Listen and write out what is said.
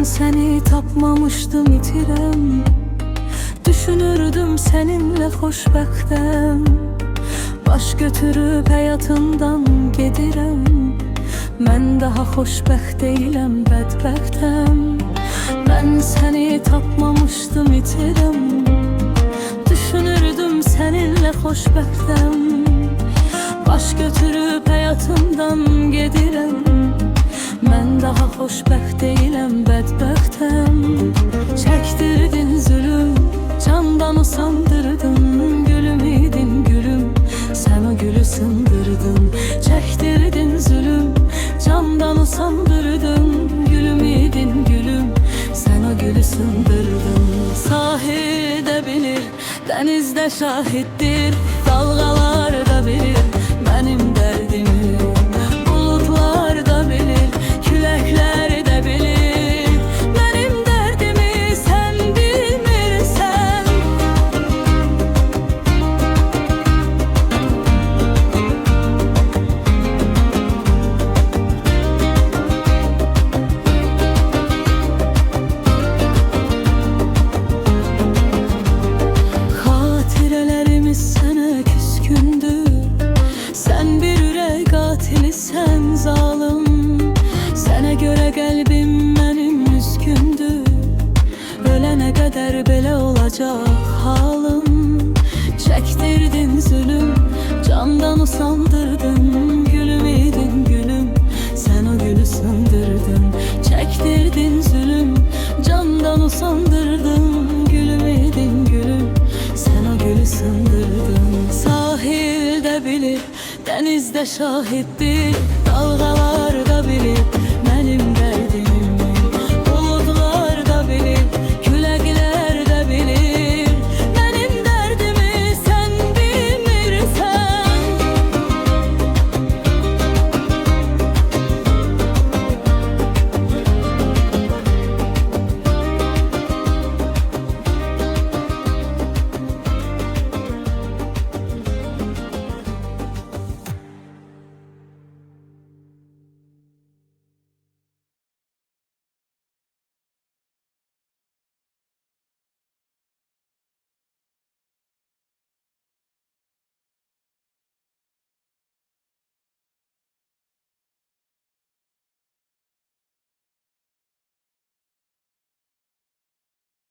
Ben seni tapmamışdım itirem, düşünürdüm seninle xoşbəxtəm. Baş götürüb həyatından gedirəm, mən daha xoşbəxt deyiləm, bədbəxtəm. Ben seni tapmamışdım itirəm, düşünürdüm seninle xoşbəxtəm. Baş götürüb həyatımdan gedirəm, mən daha xoşbəxt deyiləm, bədbəxtəm. Çəkdirdin zülüm, candan usandırdın. Gülüm idin gülüm, sən o gülü sındırdın. Çəkdirdin zülüm, candan usandırdın. Gülüm idin gülüm, sən o gülü sındırdın. Sahil də bilir, dəniz də şahiddir, dalğalar da bilir mənim dərdimi. Bulutlar da bilir, küləklər də bilir mənim dərdimi. Sən bilmirsən. Xatirələrimiz sənə küskündür, sən bir ürək qatilisən zalım. Sənə görə qəlbim mənim üzgündür, ölənə qədər belə olacaq halım. Çəkdirdin zülüm, candan usandırdın. Gülüm idin gülüm, sən o gülü sındırdın. Çəkdirdin zülüm, candan usandırdın. Gülüm idin gülüm, sən o gülü sındırdın. Sahil də bilir, dəniz də şahiddir, dalğalar da bilir